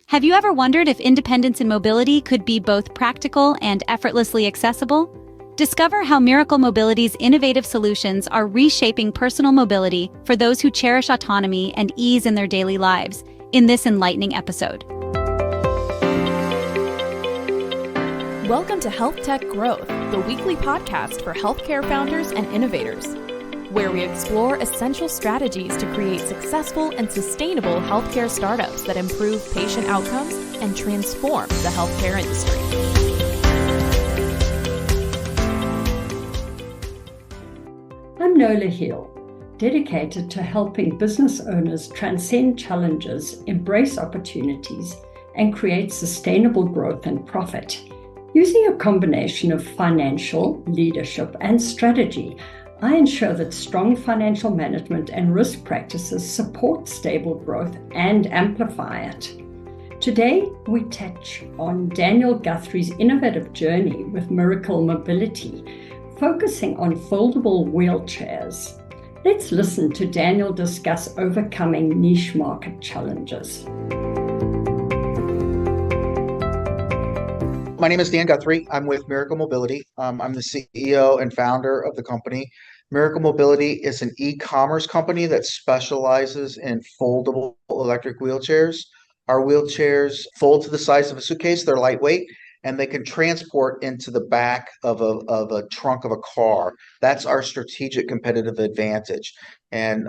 Have you ever wondered if independence and mobility could be both practical and effortlessly accessible? Discover how Miracle Mobility's innovative solutions are reshaping personal mobility for those who cherish autonomy and ease in their daily lives in this enlightening episode. Welcome to HealthTech Growth, the weekly podcast for healthcare founders and innovators, where we explore essential strategies to create successful and sustainable healthcare startups that improve patient outcomes and transform the healthcare industry. I'm Nola Heale, dedicated to helping business owners transcend challenges, embrace opportunities, and create sustainable growth and profit. Using a combination of financial, leadership, and strategy, I ensure that strong financial management and risk practices support stable growth and amplify it. Today, we touch on Daniel Guthrie's innovative journey with Miracle Mobility, focusing on foldable wheelchairs. Let's listen to Daniel discuss overcoming niche market challenges. My name is Dan Guthrie. I'm with Miracle Mobility. I'm the CEO and founder of the company. Miracle Mobility is an e-commerce company that specializes in foldable electric wheelchairs. Our wheelchairs fold to the size of a suitcase. They're lightweight, and they can transport into the back of a trunk of a car. That's our strategic competitive advantage. And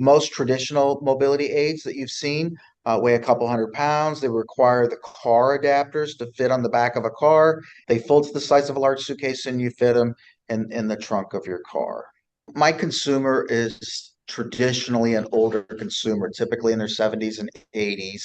most traditional mobility aids that you've seen weigh a couple 100 pounds. They require the car adapters to fit on the back of a car. They fold to the size of a large suitcase, and you fit them in the trunk of your car. My consumer is traditionally an older consumer, typically in their 70s and 80s,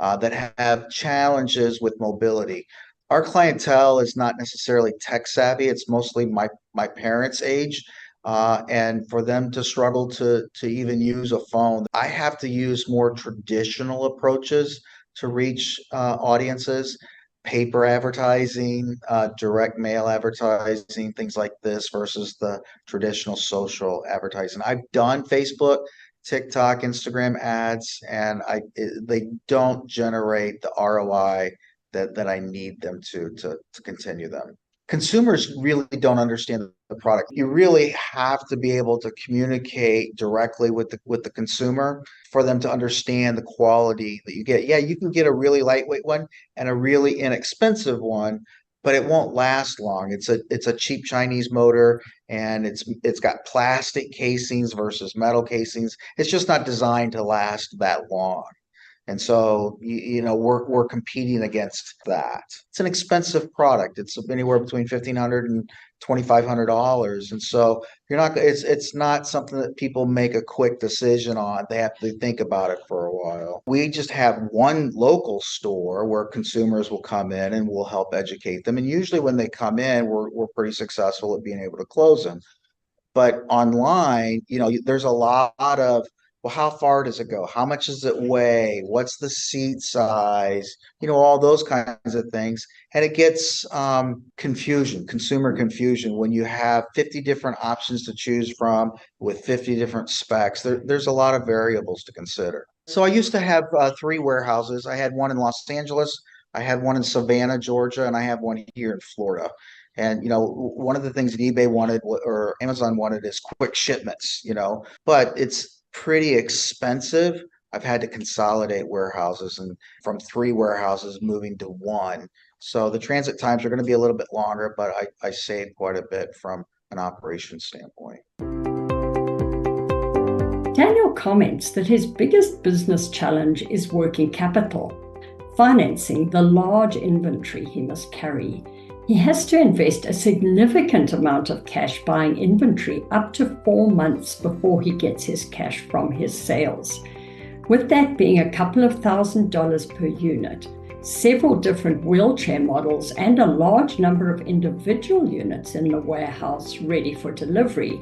that have challenges with mobility. Our clientele is not necessarily tech savvy. It's mostly my parents' age. And for them to struggle to even use a phone, I have to use more traditional approaches to reach audiences, paper advertising, direct mail advertising, things like this versus the traditional social advertising. I've done Facebook, TikTok, Instagram ads, and they don't generate the ROI that I need them to continue them. Consumers really don't understand the product. You really have to be able to communicate directly with the consumer for them to understand the quality that you get. Yeah, you can get a really lightweight one and a really inexpensive one, but it won't last long. It's a cheap Chinese motor, and it's got plastic casings versus metal casings. It's just not designed to last that long. And so, we're competing against that. It's an expensive product. It's anywhere between $1,500 and $2,500. And so it's not something that people make a quick decision on. They have to think about it for a while. We just have one local store where consumers will come in and we'll help educate them. And usually when they come in, we're pretty successful at being able to close them. But online, there's a lot of, well, how far does it go? How much does it weigh? What's the seat size? All those kinds of things. And it gets consumer confusion when you have 50 different options to choose from with 50 different specs. There's a lot of variables to consider. So I used to have 3 warehouses. I had one in Los Angeles, I had one in Savannah, Georgia, and I have one here in Florida. And, one of the things that eBay wanted or Amazon wanted is quick shipments, but it's pretty expensive. I've had to consolidate warehouses, and from 3 warehouses moving to 1. So the transit times are going to be a little bit longer, but I saved quite a bit from an operations standpoint. Daniel comments that his biggest business challenge is working capital, financing the large inventory he must carry. He has to invest a significant amount of cash buying inventory up to 4 months before he gets his cash from his sales. With that being a couple of $1,000s per unit, several different wheelchair models, and a large number of individual units in the warehouse ready for delivery,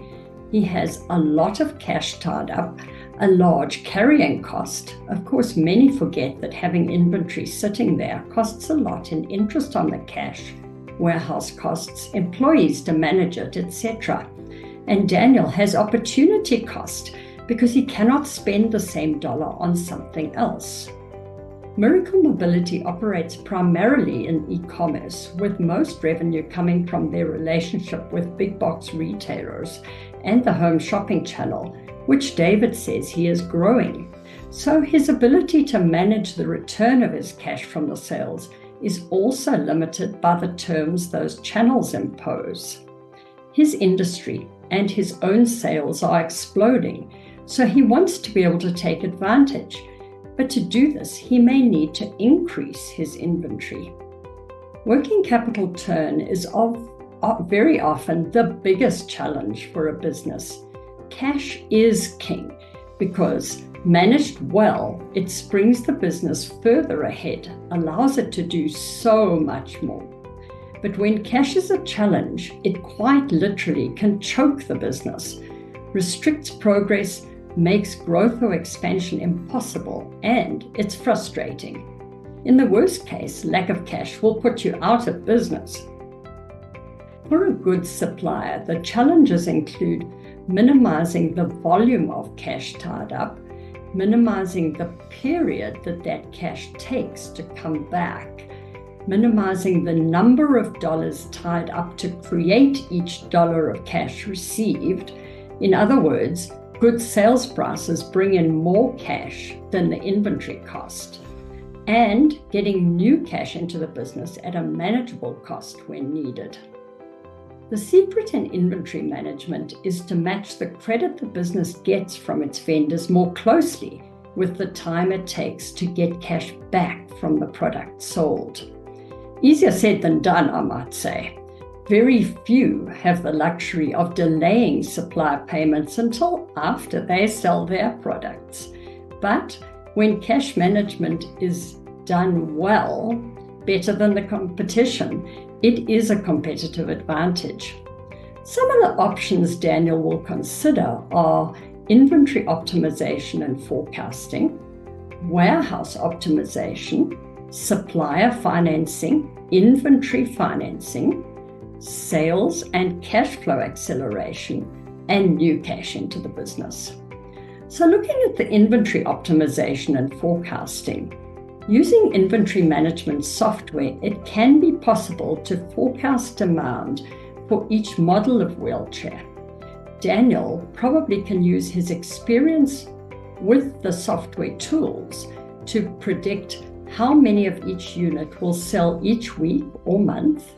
he has a lot of cash tied up, a large carrying cost. Of course, many forget that having inventory sitting there costs a lot in interest on the cash, warehouse costs, employees to manage it, etc. And Daniel has opportunity cost because he cannot spend the same dollar on something else. Miracle Mobility operates primarily in e-commerce, with most revenue coming from their relationship with big box retailers and the home shopping channel, which David says he is growing. So his ability to manage the return of his cash from the sales is also limited by the terms those channels impose. His industry and his own sales are exploding, so he wants to be able to take advantage. But to do this, he may need to increase his inventory. Working capital turn is very often the biggest challenge for a business. Cash is king because managed well, it springs the business further ahead, allows it to do so much more. But when cash is a challenge, it quite literally can choke the business, restricts progress, makes growth or expansion impossible, and it's frustrating. In the worst case, lack of cash will put you out of business. For a goods supplier, the challenges include minimizing the volume of cash tied up, minimizing the period that cash takes to come back, minimizing the number of dollars tied up to create each dollar of cash received. In other words, good sales prices bring in more cash than the inventory cost, and getting new cash into the business at a manageable cost when needed. The secret in inventory management is to match the credit the business gets from its vendors more closely with the time it takes to get cash back from the product sold. Easier said than done, I might say. Very few have the luxury of delaying supplier payments until after they sell their products. But when cash management is done well, better than the competition, it is a competitive advantage. Some of the options Daniel will consider are inventory optimization and forecasting, warehouse optimization, supplier financing, inventory financing, sales and cash flow acceleration, and new cash into the business. So looking at the inventory optimization and forecasting, using inventory management software, it can be possible to forecast demand for each model of wheelchair. Daniel probably can use his experience with the software tools to predict how many of each unit will sell each week or month,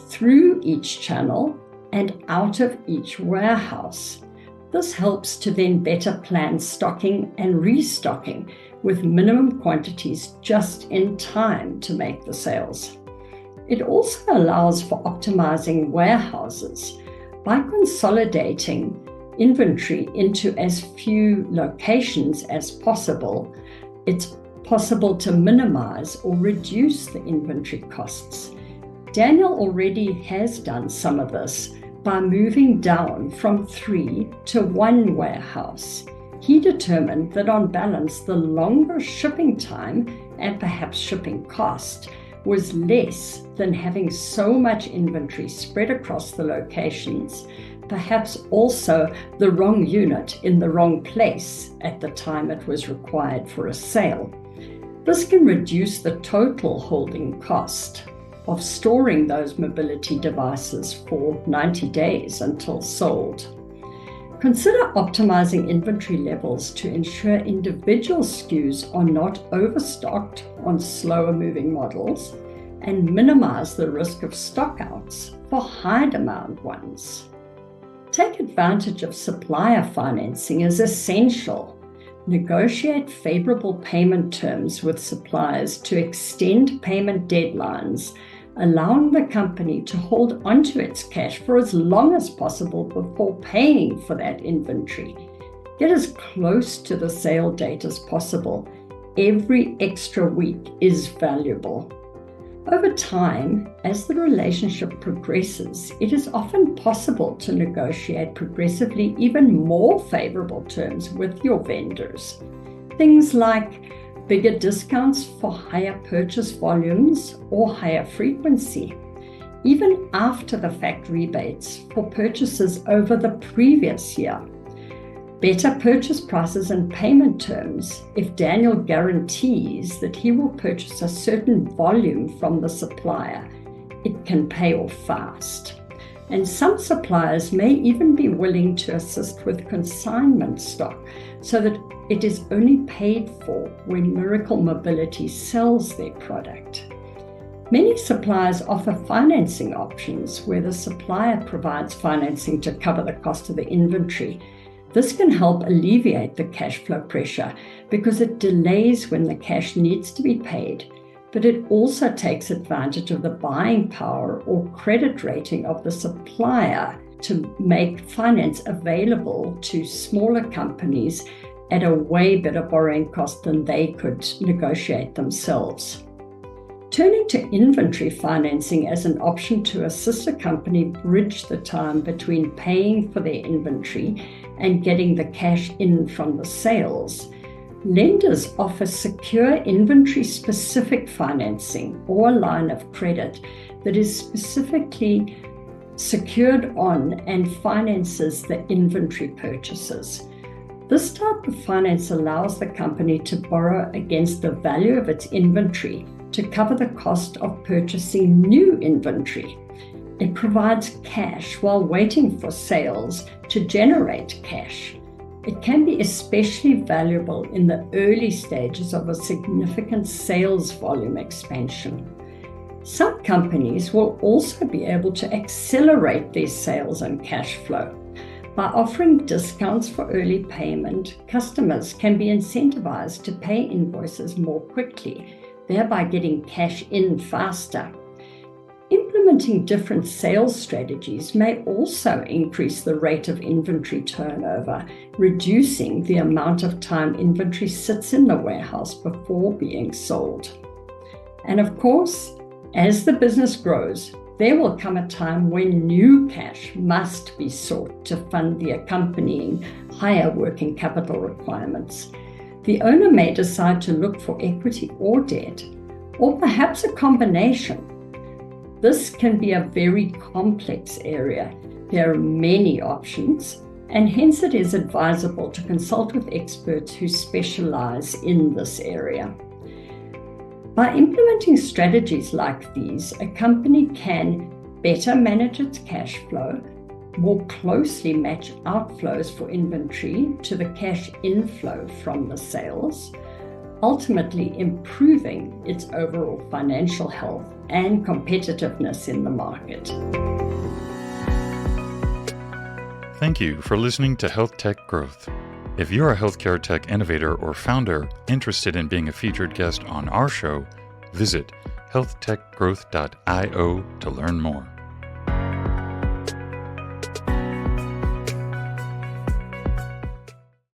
through each channel, and out of each warehouse. This helps to then better plan stocking and restocking with minimum quantities just in time to make the sales. It also allows for optimizing warehouses. By consolidating inventory into as few locations as possible, it's possible to minimize or reduce the inventory costs. Daniel already has done some of this by moving down from 3 to 1 warehouse. He determined that on balance, the longer shipping time and perhaps shipping cost was less than having so much inventory spread across the locations, perhaps also the wrong unit in the wrong place at the time it was required for a sale. This can reduce the total holding cost of storing those mobility devices for 90 days until sold. Consider optimizing inventory levels to ensure individual SKUs are not overstocked on slower moving models and minimize the risk of stockouts for high demand ones. Take advantage of supplier financing is essential. Negotiate favorable payment terms with suppliers to extend payment deadlines, allowing the company to hold onto its cash for as long as possible before paying for that inventory. Get as close to the sale date as possible. Every extra week is valuable. Over time, as the relationship progresses, it is often possible to negotiate progressively even more favorable terms with your vendors. Things like bigger discounts for higher purchase volumes or higher frequency, even after the fact rebates for purchases over the previous year. better purchase prices and payment terms if Daniel guarantees that he will purchase a certain volume from the supplier. It can pay off fast. And some suppliers may even be willing to assist with consignment stock so that it is only paid for when Miracle Mobility sells their product. Many suppliers offer financing options where the supplier provides financing to cover the cost of the inventory. This can help alleviate the cash flow pressure because it delays when the cash needs to be paid, but it also takes advantage of the buying power or credit rating of the supplier to make finance available to smaller companies at a way better borrowing cost than they could negotiate themselves. Turning to inventory financing as an option to assist a company bridge the time between paying for their inventory and getting the cash in from the sales, lenders offer secure inventory-specific financing or a line of credit that is specifically secured on and finances the inventory purchases. This type of finance allows the company to borrow against the value of its inventory to cover the cost of purchasing new inventory. It provides cash while waiting for sales to generate cash. It can be especially valuable in the early stages of a significant sales volume expansion. Some companies will also be able to accelerate their sales and cash flow. By offering discounts for early payment, customers can be incentivized to pay invoices more quickly, thereby getting cash in faster. Implementing different sales strategies may also increase the rate of inventory turnover, reducing the amount of time inventory sits in the warehouse before being sold. And of course, as the business grows, there will come a time when new cash must be sought to fund the accompanying higher working capital requirements. The owner may decide to look for equity or debt, or perhaps a combination. This can be a very complex area. There are many options, and hence it is advisable to consult with experts who specialize in this area. By implementing strategies like these, a company can better manage its cash flow, more closely match outflows for inventory to the cash inflow from the sales, ultimately improving its overall financial health and competitiveness in the market. Thank you for listening to HealthTech Growth. If you're a healthcare tech innovator or founder interested in being a featured guest on our show, visit healthtechgrowth.io to learn more.